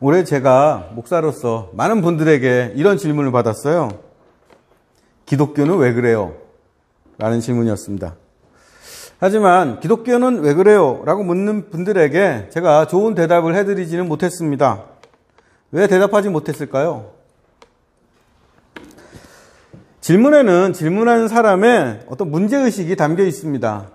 올해 제가 목사로서 많은 분들에게 이런 질문을 받았어요. 기독교는 왜 그래요? 라는 질문이었습니다. 하지만 기독교는 왜 그래요? 라고 묻는 분들에게 제가 좋은 대답을 해드리지는 못했습니다. 왜 대답하지 못했을까요? 질문에는 질문하는 사람의 어떤 문제의식이 담겨 있습니다.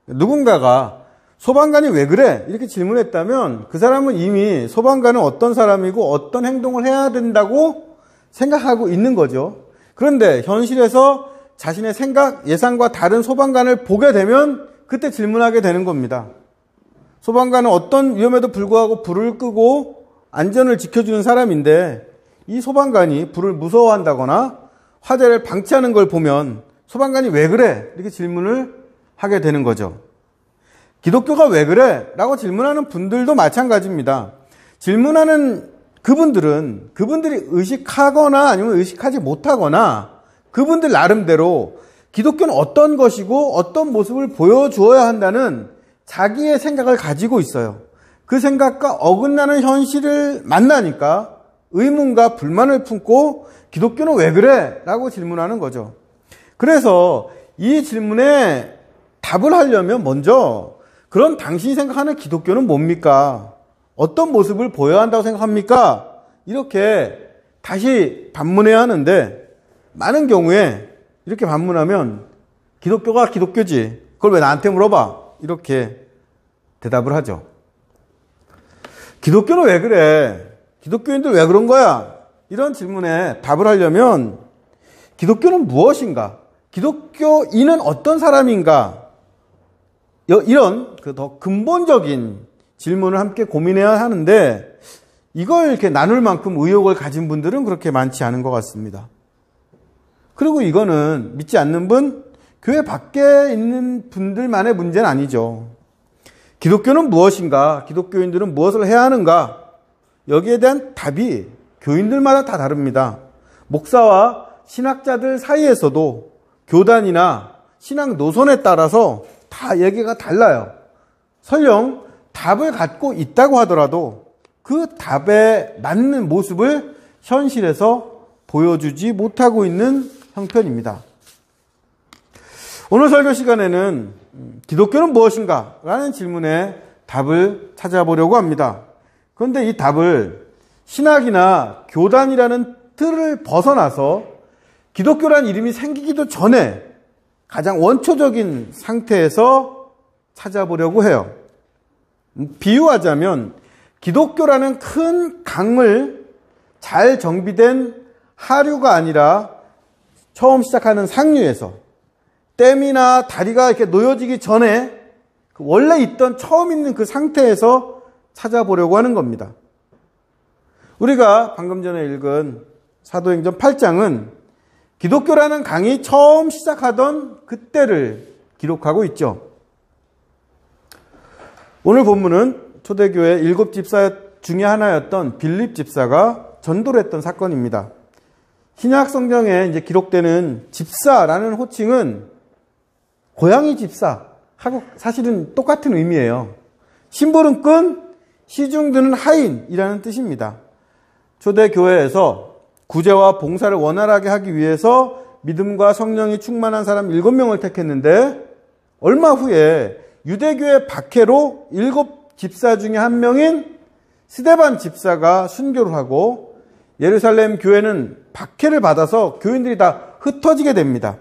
누군가가 소방관이 왜 그래? 이렇게 질문했다면 그 사람은 이미 소방관은 어떤 사람이고 어떤 행동을 해야 된다고 생각하고 있는 거죠. 그런데 현실에서 자신의 생각, 예상과 다른 소방관을 보게 되면 그때 질문하게 되는 겁니다. 소방관은 어떤 위험에도 불구하고 불을 끄고 안전을 지켜주는 사람인데 이 소방관이 불을 무서워한다거나 화재를 방치하는 걸 보면 소방관이 왜 그래? 이렇게 질문을 하게 되는 거죠. 기독교가 왜 그래? 라고 질문하는 분들도 마찬가지입니다. 질문하는 그분들이 의식하거나 아니면 의식하지 못하거나 그분들 나름대로 기독교는 어떤 것이고 어떤 모습을 보여주어야 한다는 자기의 생각을 가지고 있어요. 그 생각과 어긋나는 현실을 만나니까 의문과 불만을 품고 기독교는 왜 그래? 라고 질문하는 거죠. 그래서 이 질문에 답을 하려면 먼저 그럼 당신이 생각하는 기독교는 뭡니까? 어떤 모습을 보여야 한다고 생각합니까? 이렇게 다시 반문해야 하는데 많은 경우에 이렇게 반문하면 기독교가 기독교지. 그걸 왜 나한테 물어봐? 이렇게 대답을 하죠. 기독교는 왜 그래? 기독교인들 왜 그런 거야? 이런 질문에 답을 하려면 기독교는 무엇인가? 기독교인은 어떤 사람인가? 이런 더 근본적인 질문을 함께 고민해야 하는데 이걸 이렇게 나눌 만큼 의욕을 가진 분들은 그렇게 많지 않은 것 같습니다. 그리고 이거는 믿지 않는 분, 교회 밖에 있는 분들만의 문제는 아니죠. 기독교는 무엇인가? 기독교인들은 무엇을 해야 하는가? 여기에 대한 답이 교인들마다 다 다릅니다. 목사와 신학자들 사이에서도 교단이나 신학 노선에 따라서 다 얘기가 달라요. 설령 답을 갖고 있다고 하더라도 그 답에 맞는 모습을 현실에서 보여주지 못하고 있는 형편입니다. 오늘 설교 시간에는 기독교는 무엇인가? 라는 질문에 답을 찾아보려고 합니다. 그런데 이 답을 신학이나 교단이라는 틀을 벗어나서 기독교란 이름이 생기기도 전에 가장 원초적인 상태에서 찾아보려고 해요. 비유하자면 기독교라는 큰 강을 잘 정비된 하류가 아니라 처음 시작하는 상류에서 댐이나 다리가 이렇게 놓여지기 전에 원래 있던 처음 있는 그 상태에서 찾아보려고 하는 겁니다. 우리가 방금 전에 읽은 사도행전 8장은 기독교라는 강이 처음 시작하던 그때를 기록하고 있죠. 오늘 본문은 초대교회 7 집사 중에 하나였던 빌립 집사가 전도를 했던 사건입니다. 신약 성경에 이제 기록되는 집사라는 호칭은 고양이 집사하고 사실은 똑같은 의미예요. 심부름 꾼, 시중 드는 하인이라는 뜻입니다. 초대교회에서 구제와 봉사를 원활하게 하기 위해서 믿음과 성령이 충만한 사람 7명을 택했는데 얼마 후에 유대교회 박해로 7 집사 중에 한 명인 스데반 집사가 순교를 하고 예루살렘 교회는 박해를 받아서 교인들이 다 흩어지게 됩니다.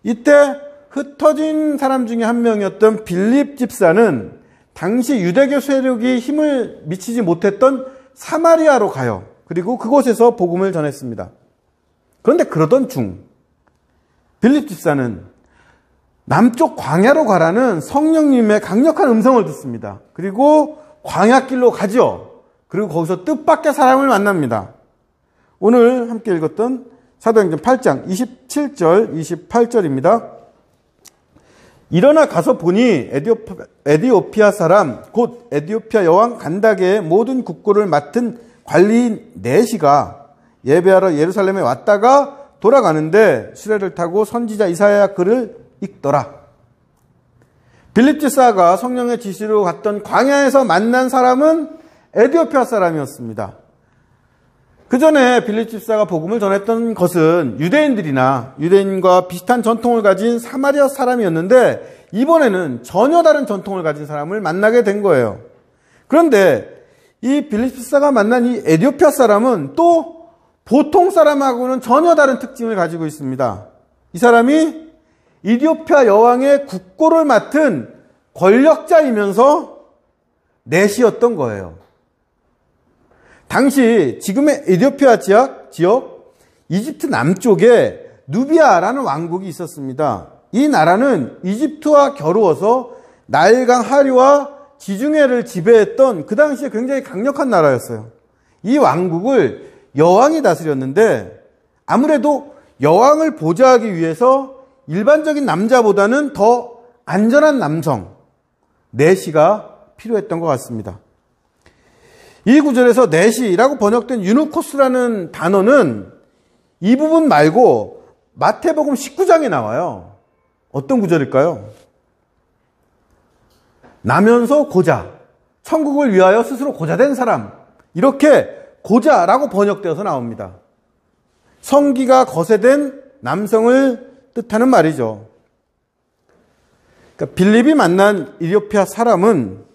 이때 흩어진 사람 중에 한 명이었던 빌립 집사는 당시 유대교 세력이 힘을 미치지 못했던 사마리아로 가요. 그리고 그곳에서 복음을 전했습니다. 그런데 그러던 중 빌립 집사는 남쪽 광야로 가라는 성령님의 강력한 음성을 듣습니다. 그리고 광야길로 가죠. 그리고 거기서 뜻밖의 사람을 만납니다. 오늘 함께 읽었던 사도행전 8장 27절 28절입니다. 일어나 가서 보니 에디오피아 사람 곧 에디오피아 여왕 간다게의 모든 국고를 맡은 관리인 넷이가 예배하러 예루살렘에 왔다가 돌아가는데 수레를 타고 선지자 이사야 글을 읽더라. 빌립 집사가 성령의 지시로 갔던 광야에서 만난 사람은 에디오피아 사람이었습니다. 그 전에 빌립 집사가 복음을 전했던 것은 유대인과 비슷한 전통을 가진 사마리아 사람이었는데 이번에는 전혀 다른 전통을 가진 사람을 만나게 된 거예요. 그런데 이 빌립 집사가 만난 이 에티오피아 사람은 또 보통 사람하고는 전혀 다른 특징을 가지고 있습니다. 이 사람이 이디오피아 여왕의 국고를 맡은 권력자이면서 내시였던 거예요. 당시 지금의 에티오피아 지역 이집트 남쪽에 누비아라는 왕국이 있었습니다. 이 나라는 이집트와 겨루어서 나일강 하류와 지중해를 지배했던 그 당시에 굉장히 강력한 나라였어요. 이 왕국을 여왕이 다스렸는데 아무래도 여왕을 보좌하기 위해서 일반적인 남자보다는 더 안전한 남성, 내시가 필요했던 것 같습니다. 이 구절에서 내시라고 번역된 유누코스라는 단어는 이 부분 말고 마태복음 19장에 나와요. 어떤 구절일까요? 나면서 고자, 천국을 위하여 스스로 고자된 사람, 이렇게 고자라고 번역되어서 나옵니다. 성기가 거세된 남성을 뜻하는 말이죠. 그러니까 빌립이 만난 이디오피아 사람은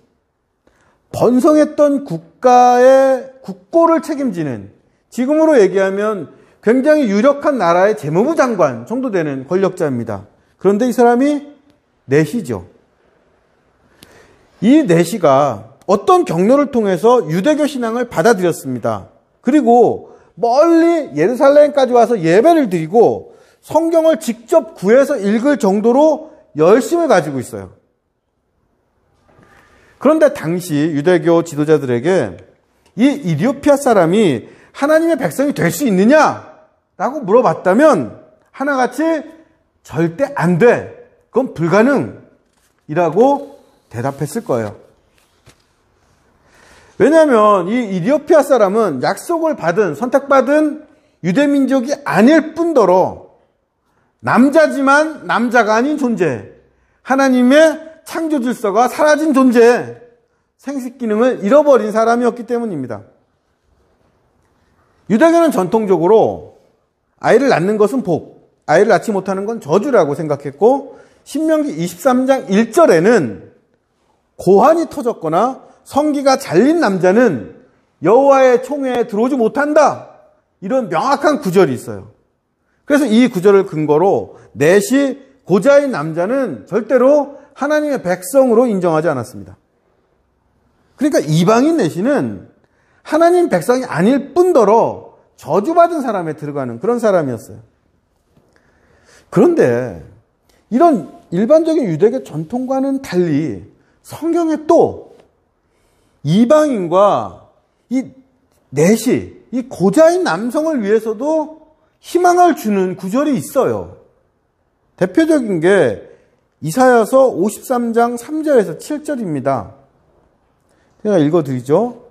번성했던 국가의 국고를 책임지는, 지금으로 얘기하면 굉장히 유력한 나라의 재무부 장관 정도 되는 권력자입니다. 그런데 이 사람이 내시죠. 이 내시가 어떤 경로를 통해서 유대교 신앙을 받아들였습니다. 그리고 멀리 예루살렘까지 와서 예배를 드리고 성경을 직접 구해서 읽을 정도로 열심을 가지고 있어요. 그런데 당시 유대교 지도자들에게 이 이디오피아 사람이 하나님의 백성이 될 수 있느냐라고 물어봤다면 하나같이 절대 안 돼. 그건 불가능이라고 대답했을 거예요. 왜냐하면 이 이디오피아 사람은 약속을 받은, 선택받은 유대민족이 아닐 뿐더러 남자지만 남자가 아닌 존재, 하나님의 창조 질서가 사라진 존재, 생식 기능을 잃어버린 사람이었기 때문입니다. 유대교는 전통적으로 아이를 낳는 것은 복, 아이를 낳지 못하는 건 저주라고 생각했고, 신명기 23장 1절에는 고환이 터졌거나 성기가 잘린 남자는 여호와의 총회에 들어오지 못한다, 이런 명확한 구절이 있어요. 그래서 이 구절을 근거로 넷이 고자인 남자는 절대로 하나님의 백성으로 인정하지 않았습니다. 그러니까 이방인 넷이는 하나님 백성이 아닐 뿐더러 저주받은 사람에 들어가는 그런 사람이었어요. 그런데 이런 일반적인 유대교 전통과는 달리 성경에 또 이방인과 이 넷이, 이 고자인 남성을 위해서도 희망을 주는 구절이 있어요. 대표적인 게 이사야서 53장 3절에서 7절입니다. 제가 읽어드리죠.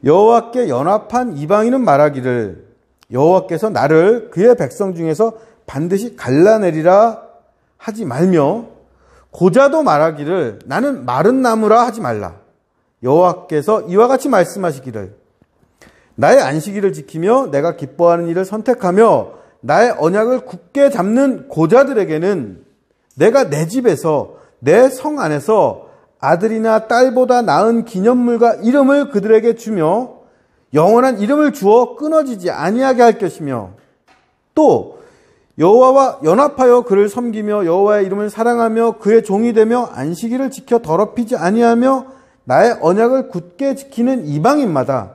여호와께 연합한 이방인은 말하기를 여호와께서 나를 그의 백성 중에서 반드시 갈라내리라 하지 말며, 고자도 말하기를 나는 마른 나무라 하지 말라. 여호와께서 이와 같이 말씀하시기를 나의 안식일을 지키며 내가 기뻐하는 일을 선택하며 나의 언약을 굳게 잡는 고자들에게는 내가 내 집에서 내 성 안에서 아들이나 딸보다 나은 기념물과 이름을 그들에게 주며 영원한 이름을 주어 끊어지지 아니하게 할 것이며, 또 여호와와 연합하여 그를 섬기며 여호와의 이름을 사랑하며 그의 종이 되며 안식일을 지켜 더럽히지 아니하며 나의 언약을 굳게 지키는 이방인마다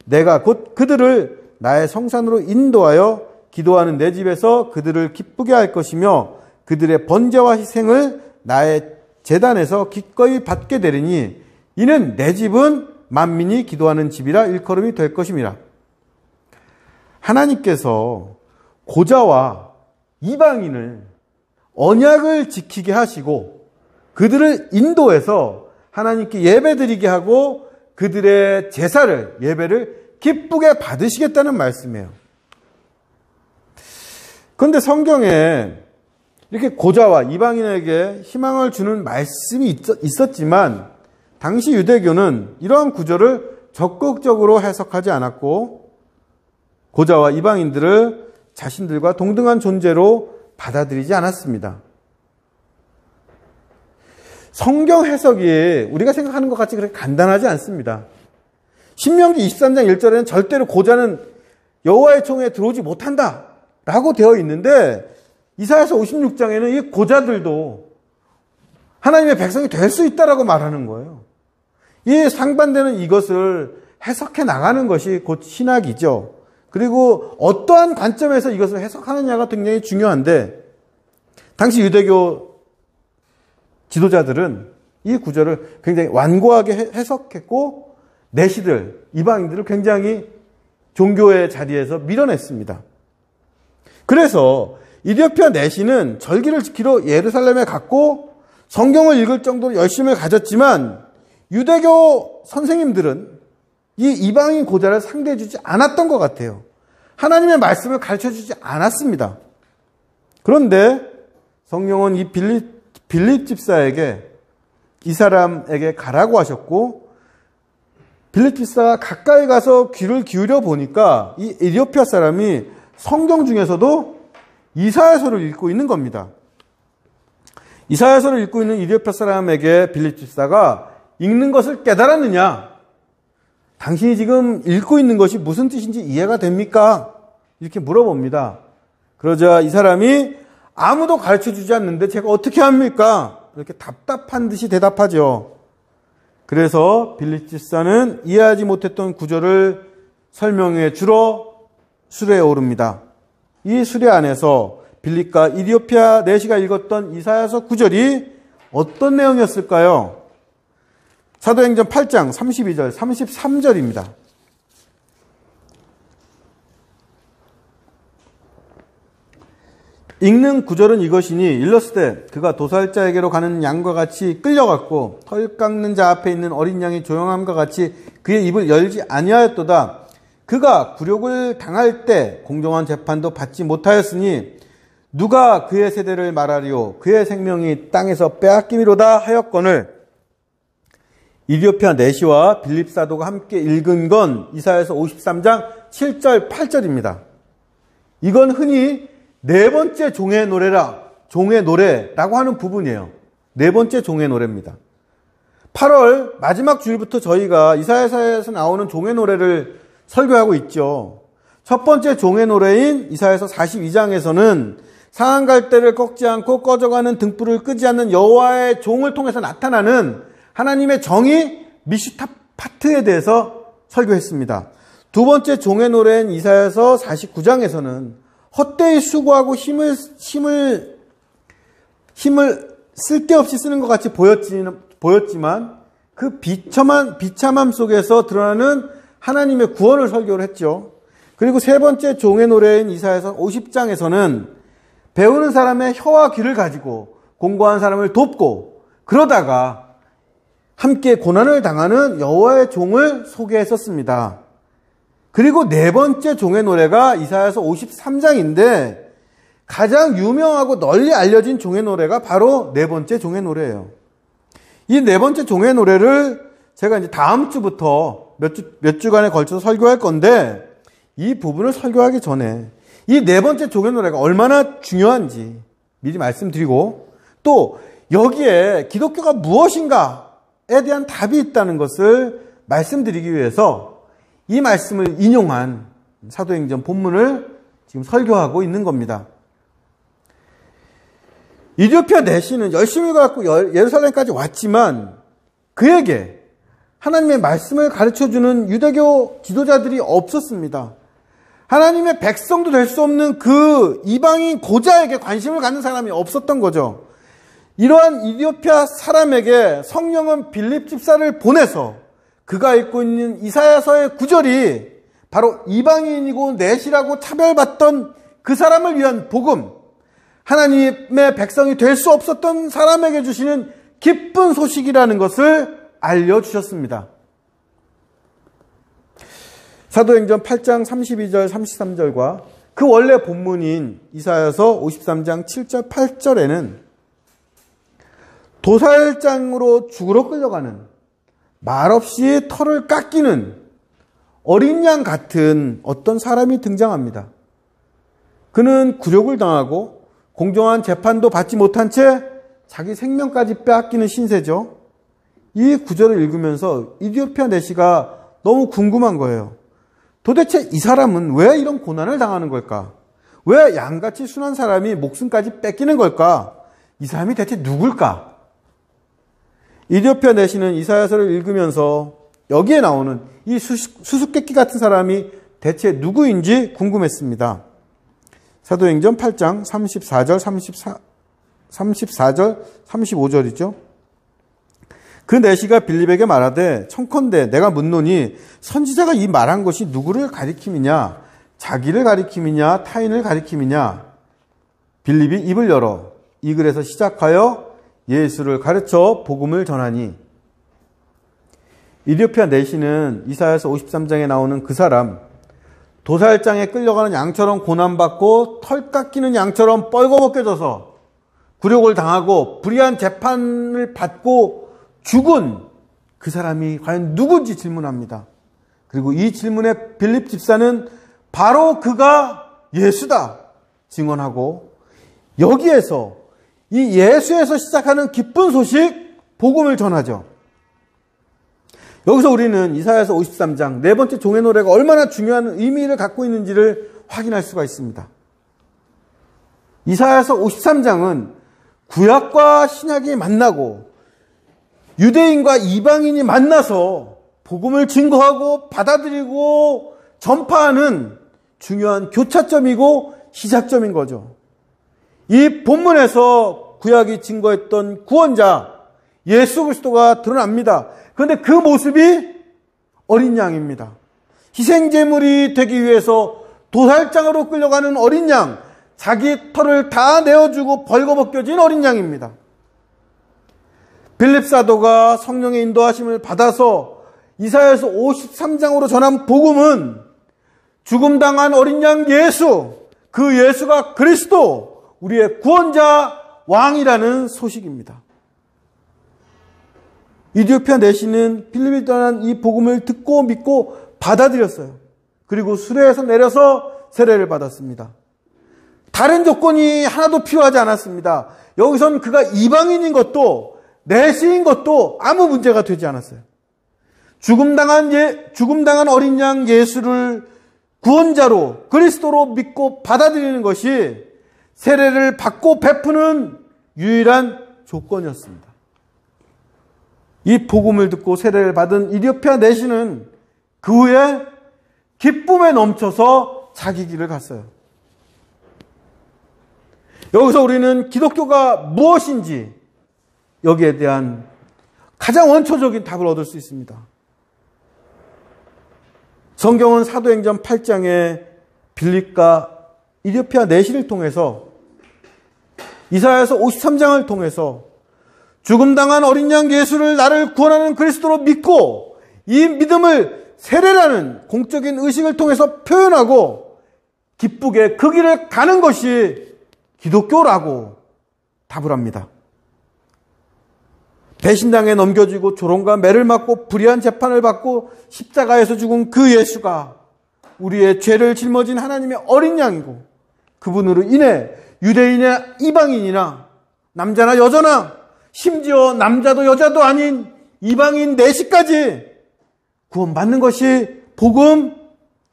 내가 곧 그들을 나의 성산으로 인도하여 기도하는 내 집에서 그들을 기쁘게 할 것이며 그들의 번제와 희생을 나의 제단에서 기꺼이 받게 되리니 이는 내 집은 만민이 기도하는 집이라 일컬음이 될 것임이라. 하나님께서 고자와 이방인을 언약을 지키게 하시고 그들을 인도해서 하나님께 예배드리게 하고 그들의 제사를, 예배를 기쁘게 받으시겠다는 말씀이에요. 그런데 성경에 이렇게 고자와 이방인에게 희망을 주는 말씀이 있었지만 당시 유대교는 이러한 구절을 적극적으로 해석하지 않았고 고자와 이방인들을 자신들과 동등한 존재로 받아들이지 않았습니다. 성경 해석이 우리가 생각하는 것 같이 그렇게 간단하지 않습니다. 신명기 23장 1절에는 절대로 고자는 여호와의 총회에 들어오지 못한다 라고 되어 있는데, 이사야서 56장에는 이 고자들도 하나님의 백성이 될 수 있다라고 말하는 거예요. 이 상반되는 이것을 해석해 나가는 것이 곧 신학이죠. 그리고 어떠한 관점에서 이것을 해석하느냐가 굉장히 중요한데, 당시 유대교 지도자들은 이 구절을 굉장히 완고하게 해석했고, 내시들, 이방인들을 굉장히 종교의 자리에서 밀어냈습니다. 그래서 이디오피아 내시는 절기를 지키러 예루살렘에 갔고 성경을 읽을 정도로 열심을 가졌지만, 유대교 선생님들은 이 이방인 고자를 상대해 주지 않았던 것 같아요. 하나님의 말씀을 가르쳐 주지 않았습니다. 그런데 성령은 이 빌립 집사에게, 이 사람에게 가라고 하셨고, 빌립 집사가 가까이 가서 귀를 기울여 보니까 이 이디오피아 사람이 성경 중에서도 이사야서를 읽고 있는 겁니다. 이사야서를 읽고 있는 이디오피아 사람에게 빌립 집사가 읽는 것을 깨달았느냐? 당신이 지금 읽고 있는 것이 무슨 뜻인지 이해가 됩니까? 이렇게 물어봅니다. 그러자 이 사람이 아무도 가르쳐 주지 않는데 제가 어떻게 합니까? 이렇게 답답한 듯이 대답하죠. 그래서 빌립 집사는 이해하지 못했던 구절을 설명해 주러 수레에 오릅니다. 이 수레 안에서 빌립과 이디오피아 내시가 읽었던 이사야서 9절이 어떤 내용이었을까요? 사도행전 8장 32절, 33절입니다. 읽는 구절은 이것이니, 일렀을 때 그가 도살자에게로 가는 양과 같이 끌려갔고 털 깎는 자 앞에 있는 어린 양이 조용함과 같이 그의 입을 열지 아니하였도다. 그가 굴욕을 당할 때 공정한 재판도 받지 못하였으니 누가 그의 세대를 말하리요? 그의 생명이 땅에서 빼앗김이로다 하였거늘. 이디오피아 내시와 빌립 사도가 함께 읽은 건 이사야서 53장 7절 8절입니다. 이건 흔히 네 번째 종의 노래라고 하는 부분이에요. 네 번째 종의 노래입니다. 8월 마지막 주일부터 저희가 이사야서에서 나오는 종의 노래를 설교하고 있죠. 첫 번째 종의 노래인 이사야서 42장에서는 상한 갈대를 꺾지 않고 꺼져가는 등불을 끄지 않는 여호와의 종을 통해서 나타나는 하나님의 정의 미슈타파트에 대해서 설교했습니다. 두 번째 종의 노래인 이사야서 49장에서는 헛되이 수고하고 힘을 쓸데없이 쓰는 것 같이 보였지만 그 비참함 속에서 드러나는 하나님의 구원을 설교를 했죠. 그리고 세 번째 종의 노래인 이사야서 50장에서는 배우는 사람의 혀와 귀를 가지고 공고한 사람을 돕고 그러다가 함께 고난을 당하는 여호와의 종을 소개했었습니다. 그리고 네 번째 종의 노래가 이사야서 53장인데 가장 유명하고 널리 알려진 종의 노래가 바로 네 번째 종의 노래예요. 이 네 번째 종의 노래를 제가 이제 다음 주부터 몇 주간에 걸쳐서 설교할 건데, 이 부분을 설교하기 전에 이 네 번째 종의 노래가 얼마나 중요한지 미리 말씀드리고, 또 여기에 기독교가 무엇인가에 대한 답이 있다는 것을 말씀드리기 위해서 이 말씀을 인용한 사도행전 본문을 지금 설교하고 있는 겁니다. 이디오피아 내시는 열심히 갖고 예루살렘까지 왔지만 그에게 하나님의 말씀을 가르쳐주는 유대교 지도자들이 없었습니다. 하나님의 백성도 될 수 없는 그 이방인 고자에게 관심을 갖는 사람이 없었던 거죠. 이러한 이디오피아 사람에게 성령은 빌립 집사를 보내서 그가 읽고 있는 이사야서의 9절이 바로 이방인이고 넷이라고 차별받던 그 사람을 위한 복음, 하나님의 백성이 될 수 없었던 사람에게 주시는 기쁜 소식이라는 것을 알려주셨습니다. 사도행전 8장 32절 33절과 그 원래 본문인 이사야서 53장 7절 8절에는 도살장으로 죽으러 끌려가는, 말없이 털을 깎이는 어린 양 같은 어떤 사람이 등장합니다. 그는 굴욕을 당하고 공정한 재판도 받지 못한 채 자기 생명까지 빼앗기는 신세죠. 이 구절을 읽으면서 이디오피아 내시가 너무 궁금한 거예요. 도대체 이 사람은 왜 이런 고난을 당하는 걸까? 왜 양같이 순한 사람이 목숨까지 뺏기는 걸까? 이 사람이 대체 누굴까? 이디오피아 내시는 이사야서를 읽으면서 여기에 나오는 이 수수께끼 같은 사람이 대체 누구인지 궁금했습니다. 사도행전 8장 34절, 35절이죠. 그 내시가 빌립에게 말하되 청컨대 내가 묻노니 선지자가 이 말한 것이 누구를 가리킴이냐? 자기를 가리킴이냐? 타인을 가리킴이냐? 빌립이 입을 열어 이 글에서 시작하여 예수를 가르쳐 복음을 전하니. 이디오피아 내시는 이사야서 53장에 나오는 그 사람, 도살장에 끌려가는 양처럼 고난받고 털 깎이는 양처럼 뻘거벗겨져서 굴욕을 당하고 불의한 재판을 받고 죽은 그 사람이 과연 누군지 질문합니다. 그리고 이 질문에 빌립 집사는 바로 그가 예수다 증언하고, 여기에서 이 예수에서 시작하는 기쁜 소식, 복음을 전하죠. 여기서 우리는 이사야서 53장 네 번째 종의 노래가 얼마나 중요한 의미를 갖고 있는지를 확인할 수가 있습니다. 이사야서 53장은 구약과 신약이 만나고 유대인과 이방인이 만나서 복음을 증거하고 받아들이고 전파하는 중요한 교차점이고 시작점인 거죠. 이 본문에서 구약이 증거했던 구원자 예수 그리스도가 드러납니다. 그런데 그 모습이 어린 양입니다. 희생제물이 되기 위해서 도살장으로 끌려가는 어린 양, 자기 털을 다 내어주고 벌거벗겨진 어린 양입니다. 빌립 사도가 성령의 인도하심을 받아서 이사야서 53장으로 전한 복음은 죽음당한 어린 양 예수, 그 예수가 그리스도, 우리의 구원자 왕이라는 소식입니다. 이디오피아 내시는 빌립이 전한 이 복음을 듣고 믿고 받아들였어요. 그리고 수레에서 내려서 세례를 받았습니다. 다른 조건이 하나도 필요하지 않았습니다. 여기선 그가 이방인인 것도 내시인 것도 아무 문제가 되지 않았어요. 죽음당한 어린 양 예수를 구원자로 그리스도로 믿고 받아들이는 것이 세례를 받고 베푸는 유일한 조건이었습니다. 이 복음을 듣고 세례를 받은 이디오피아 내시는 그 후에 기쁨에 넘쳐서 자기 길을 갔어요. 여기서 우리는 기독교가 무엇인지 여기에 대한 가장 원초적인 답을 얻을 수 있습니다. 성경은 사도행전 8장에 빌립과 이디오피아 내시를 통해서 이사야서 53장을 통해서 죽음당한 어린 양 예수를 나를 구원하는 그리스도로 믿고 이 믿음을 세례라는 공적인 의식을 통해서 표현하고 기쁘게 그 길을 가는 것이 기독교라고 답을 합니다. 배신당에 넘겨지고 조롱과 매를 맞고 불의한 재판을 받고 십자가에서 죽은 그 예수가 우리의 죄를 짊어진 하나님의 어린 양이고, 그분으로 인해 유대인이나 이방인이나 남자나 여자나 심지어 남자도 여자도 아닌 이방인 내시까지 구원받는 것이 복음,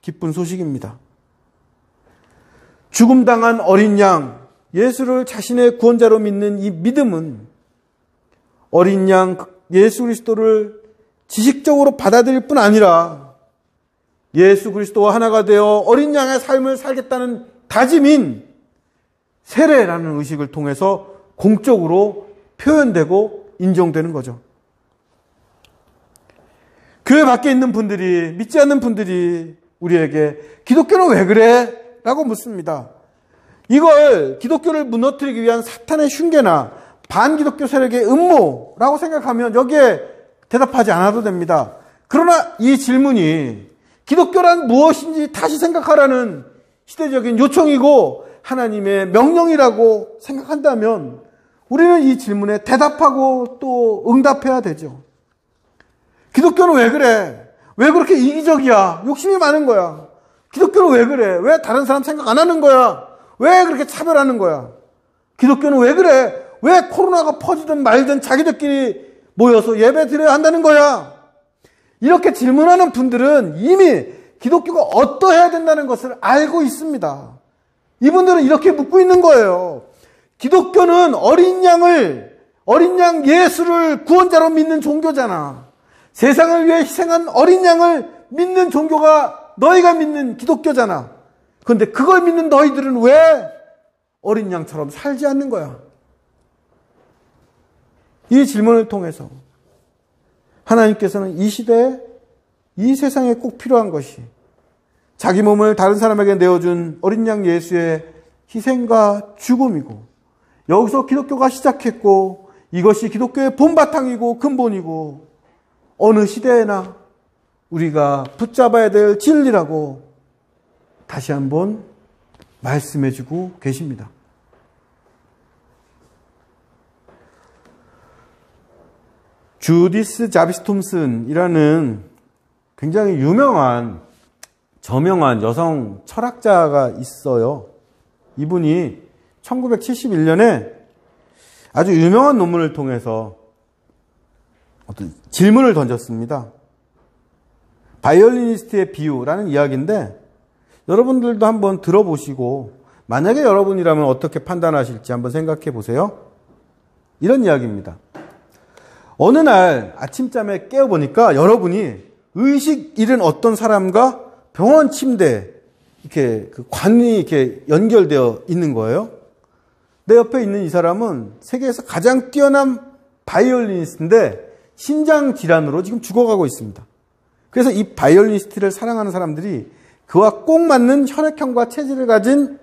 기쁜 소식입니다. 죽음당한 어린 양 예수를 자신의 구원자로 믿는 이 믿음은 어린 양 예수 그리스도를 지식적으로 받아들일 뿐 아니라 예수 그리스도와 하나가 되어 어린 양의 삶을 살겠다는 다짐인 세례라는 의식을 통해서 공적으로 표현되고 인정되는 거죠. 교회 밖에 있는 분들이, 믿지 않는 분들이 우리에게 기독교는 왜 그래? 라고 묻습니다. 이걸 기독교를 무너뜨리기 위한 사탄의 흉계나 반기독교 세력의 음모라고 생각하면 여기에 대답하지 않아도 됩니다. 그러나 이 질문이 기독교란 무엇인지 다시 생각하라는 시대적인 요청이고 하나님의 명령이라고 생각한다면 우리는 이 질문에 대답하고 또 응답해야 되죠. 기독교는 왜 그래? 왜 그렇게 이기적이야? 욕심이 많은 거야. 기독교는 왜 그래? 왜 다른 사람 생각 안 하는 거야? 왜 그렇게 차별하는 거야? 기독교는 왜 그래? 왜 코로나가 퍼지든 말든 자기들끼리 모여서 예배 드려야 한다는 거야? 이렇게 질문하는 분들은 이미 기독교가 어떠해야 된다는 것을 알고 있습니다. 이분들은 이렇게 묻고 있는 거예요. 기독교는 어린 양 예수를 구원자로 믿는 종교잖아. 세상을 위해 희생한 어린 양을 믿는 종교가 너희가 믿는 기독교잖아. 그런데 그걸 믿는 너희들은 왜 어린 양처럼 살지 않는 거야? 이 질문을 통해서 하나님께서는 이 시대에 이 세상에 꼭 필요한 것이 자기 몸을 다른 사람에게 내어준 어린 양 예수의 희생과 죽음이고, 여기서 기독교가 시작했고 이것이 기독교의 본바탕이고 근본이고 어느 시대에나 우리가 붙잡아야 될 진리라고 다시 한번 말씀해주고 계십니다. 주디스 자비스 톰슨이라는 굉장히 유명한 저명한 여성 철학자가 있어요. 이분이 1971년에 아주 유명한 논문을 통해서 어떤 질문을 던졌습니다. 바이올리니스트의 비유라는 이야기인데 여러분들도 한번 들어보시고 만약에 여러분이라면 어떻게 판단하실지 한번 생각해 보세요. 이런 이야기입니다. 어느 날 아침잠에 깨어보니까 여러분이 의식 잃은 어떤 사람과 병원 침대에 이렇게 그 관이 이렇게 연결되어 있는 거예요. 내 옆에 있는 이 사람은 세계에서 가장 뛰어난 바이올리니스트인데 신장 질환으로 지금 죽어가고 있습니다. 그래서 이 바이올리니스트를 사랑하는 사람들이 그와 꼭 맞는 혈액형과 체질을 가진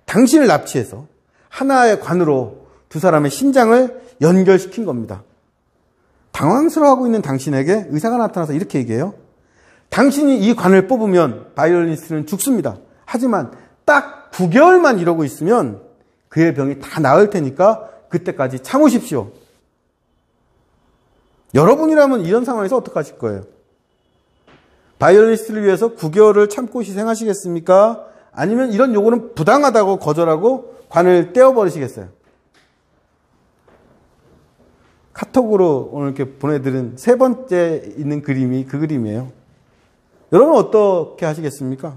당신을 납치해서 하나의 관으로 두 사람의 신장을 연결시킨 겁니다. 당황스러워하고 있는 당신에게 의사가 나타나서 이렇게 얘기해요. 당신이 이 관을 뽑으면 바이올리니스트는 죽습니다. 하지만 딱 9개월만 이러고 있으면 그의 병이 다 나을 테니까 그때까지 참으십시오. 여러분이라면 이런 상황에서 어떡하실 거예요? 바이올리니스트를 위해서 9개월을 참고 희생하시겠습니까? 아니면 이런 요구는 부당하다고 거절하고 관을 떼어버리시겠어요? 카톡으로 오늘 이렇게 보내드린 세 번째 있는 그림이 그 그림이에요. 여러분 어떻게 하시겠습니까?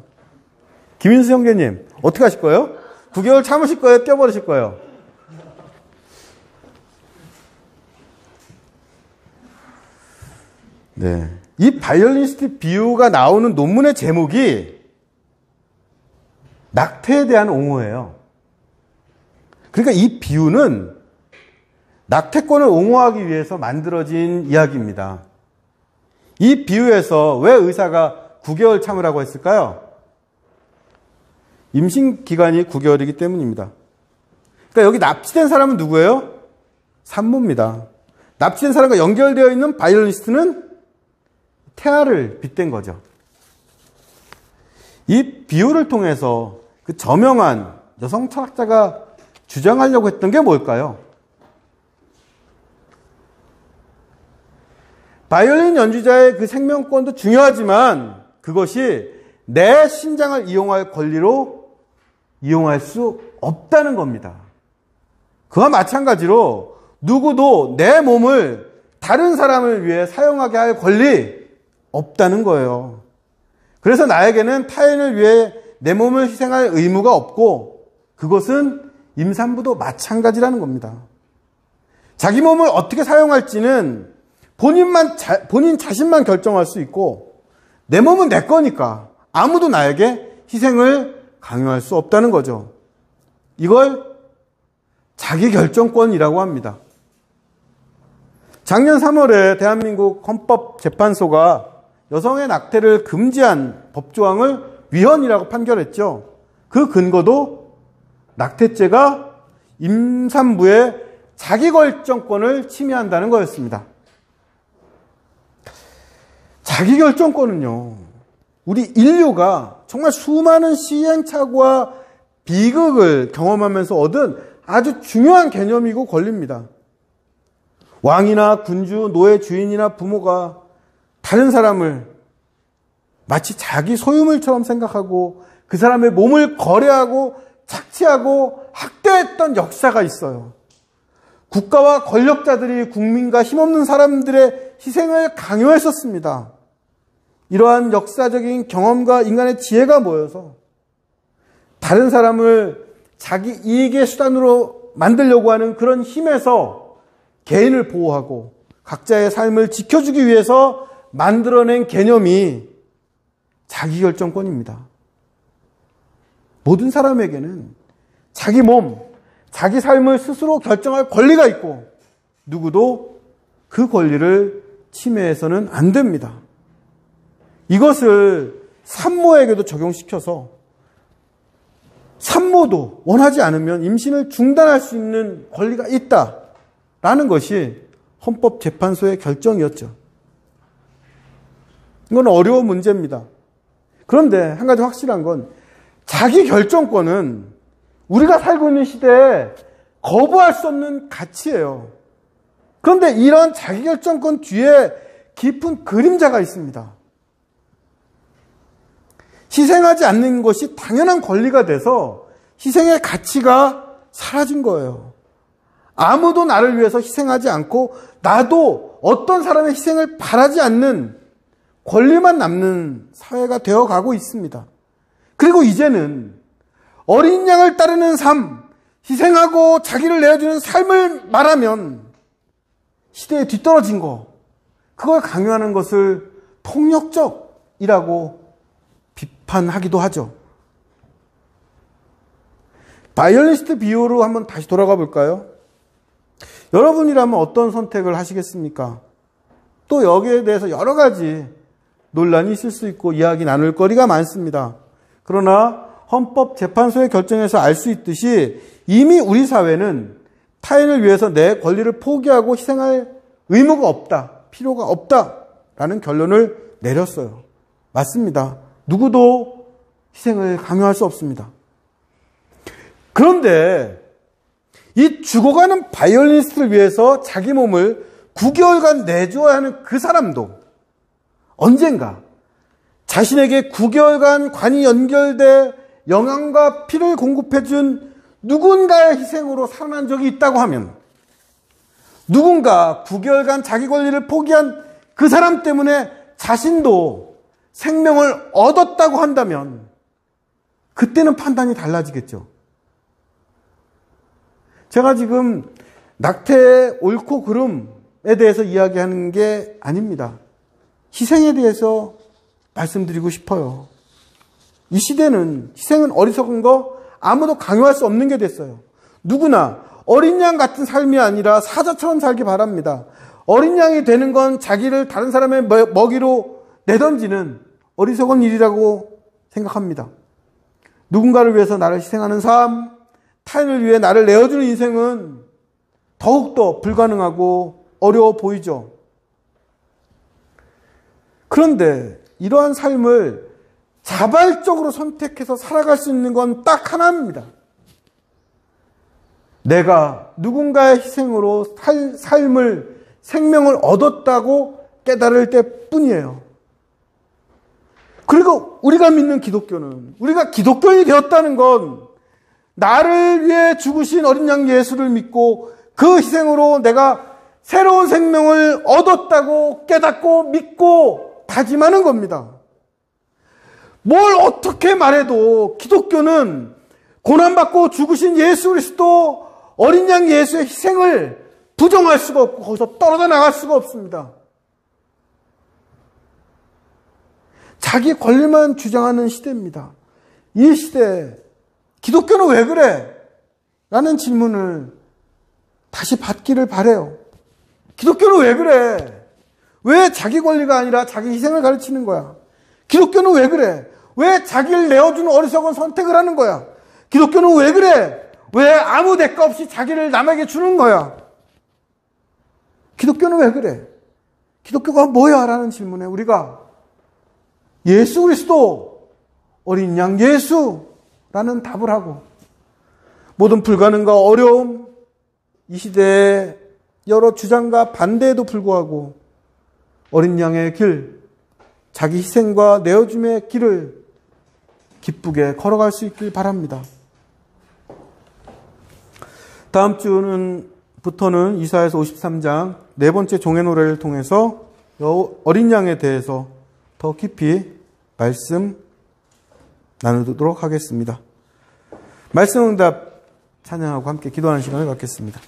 김인수 형제님 어떻게 하실 거예요? 9개월 참으실 거예요? 떼어버리실 거예요? 네, 이 바이올리니스트 비유가 나오는 논문의 제목이 낙태에 대한 옹호예요. 그러니까 이 비유는 낙태권을 옹호하기 위해서 만들어진 이야기입니다. 이 비유에서 왜 의사가 9개월 참으라고 했을까요? 임신 기간이 9개월이기 때문입니다. 그러니까 여기 납치된 사람은 누구예요? 산모입니다. 납치된 사람과 연결되어 있는 바이올리니스트는 태아를 빗댄 거죠. 이 비유를 통해서 그 저명한 여성 철학자가 주장하려고 했던 게 뭘까요? 바이올린 연주자의 그 생명권도 중요하지만 그것이 내 신장을 이용할 권리로 이용할 수 없다는 겁니다. 그와 마찬가지로 누구도 내 몸을 다른 사람을 위해 사용하게 할 권리 없다는 거예요. 그래서 나에게는 타인을 위해 내 몸을 희생할 의무가 없고 그것은 임산부도 마찬가지라는 겁니다. 자기 몸을 어떻게 사용할지는 본인 자신만 결정할 수 있고 내 몸은 내 거니까 아무도 나에게 희생을 강요할 수 없다는 거죠. 이걸 자기 결정권이라고 합니다. 작년 3월에 대한민국 헌법재판소가 여성의 낙태를 금지한 법조항을 위헌이라고 판결했죠. 그 근거도 낙태죄가 임산부의 자기결정권을 침해한다는 거였습니다. 자기결정권은요, 우리 인류가 정말 수많은 시행착오와 비극을 경험하면서 얻은 아주 중요한 개념이고 권리입니다. 왕이나 군주, 노예 주인이나 부모가 다른 사람을 마치 자기 소유물처럼 생각하고 그 사람의 몸을 거래하고 착취하고 학대했던 역사가 있어요. 국가와 권력자들이 국민과 힘없는 사람들의 희생을 강요했었습니다. 이러한 역사적인 경험과 인간의 지혜가 모여서 다른 사람을 자기 이익의 수단으로 만들려고 하는 그런 힘에서 개인을 보호하고 각자의 삶을 지켜주기 위해서 만들어낸 개념이 자기결정권입니다. 모든 사람에게는 자기 몸, 자기 삶을 스스로 결정할 권리가 있고 누구도 그 권리를 침해해서는 안 됩니다. 이것을 산모에게도 적용시켜서 산모도 원하지 않으면 임신을 중단할 수 있는 권리가 있다라는 것이 헌법재판소의 결정이었죠. 이건 어려운 문제입니다. 그런데 한 가지 확실한 건 자기 결정권은 우리가 살고 있는 시대에 거부할 수 없는 가치예요. 그런데 이런 자기 결정권 뒤에 깊은 그림자가 있습니다. 희생하지 않는 것이 당연한 권리가 돼서 희생의 가치가 사라진 거예요. 아무도 나를 위해서 희생하지 않고 나도 어떤 사람의 희생을 바라지 않는 권리만 남는 사회가 되어가고 있습니다. 그리고 이제는 어린 양을 따르는 삶, 희생하고 자기를 내어주는 삶을 말하면 시대에 뒤떨어진 거, 그걸 강요하는 것을 폭력적이라고 비판하기도 하죠. 바이올리스트 비유로 한번 다시 돌아가 볼까요? 여러분이라면 어떤 선택을 하시겠습니까? 또 여기에 대해서 여러 가지 논란이 있을 수 있고 이야기 나눌 거리가 많습니다. 그러나 헌법재판소의 결정에서 알 수 있듯이 이미 우리 사회는 타인을 위해서 내 권리를 포기하고 희생할 의무가 없다, 필요가 없다라는 결론을 내렸어요. 맞습니다. 누구도 희생을 강요할 수 없습니다. 그런데 이 죽어가는 바이올리니스트를 위해서 자기 몸을 9개월간 내줘야 하는 그 사람도 언젠가 자신에게 9개월간 관이 연결돼 영양과 피를 공급해준 누군가의 희생으로 살아난 적이 있다고 하면, 누군가 9개월간 자기 권리를 포기한 그 사람 때문에 자신도 생명을 얻었다고 한다면 그때는 판단이 달라지겠죠. 제가 지금 낙태의 옳고 그름에 대해서 이야기하는 게 아닙니다. 희생에 대해서 말씀드리고 싶어요. 이 시대는 희생은 어리석은 거 아무도 강요할 수 없는 게 됐어요. 누구나 어린 양 같은 삶이 아니라 사자처럼 살기 바랍니다. 어린 양이 되는 건 자기를 다른 사람의 먹이로 내던지는 어리석은 일이라고 생각합니다. 누군가를 위해서 나를 희생하는 삶, 타인을 위해 나를 내어주는 인생은 더욱더 불가능하고 어려워 보이죠. 그런데 이러한 삶을 자발적으로 선택해서 살아갈 수 있는 건 딱 하나입니다. 내가 누군가의 희생으로 삶을, 생명을 얻었다고 깨달을 때뿐이에요. 그리고 우리가 믿는 기독교는, 우리가 기독교인이 되었다는 건 나를 위해 죽으신 어린 양 예수를 믿고 그 희생으로 내가 새로운 생명을 얻었다고 깨닫고 믿고 다짐하는 겁니다. 뭘 어떻게 말해도 기독교는 고난받고 죽으신 예수 그리스도 어린 양 예수의 희생을 부정할 수가 없고 거기서 떨어져 나갈 수가 없습니다. 자기 권리만 주장하는 시대입니다. 이 시대에 기독교는 왜 그래? 라는 질문을 다시 받기를 바라요. 기독교는 왜 그래? 왜 자기 권리가 아니라 자기 희생을 가르치는 거야? 기독교는 왜 그래? 왜 자기를 내어주는 어리석은 선택을 하는 거야? 기독교는 왜 그래? 왜 아무 대가 없이 자기를 남에게 주는 거야? 기독교는 왜 그래? 기독교가 뭐야? 라는 질문에 우리가 예수 그리스도 어린 양 예수라는 답을 하고, 모든 불가능과 어려움, 이 시대의 여러 주장과 반대에도 불구하고 어린 양의 길, 자기 희생과 내어줌의 길을 기쁘게 걸어갈 수 있길 바랍니다. 다음 주부터는 이사야서 53장 네 번째 종의 노래를 통해서 어린 양에 대해서 더 깊이 말씀 나누도록 하겠습니다. 말씀 응답 찬양하고 함께 기도하는 시간을 갖겠습니다.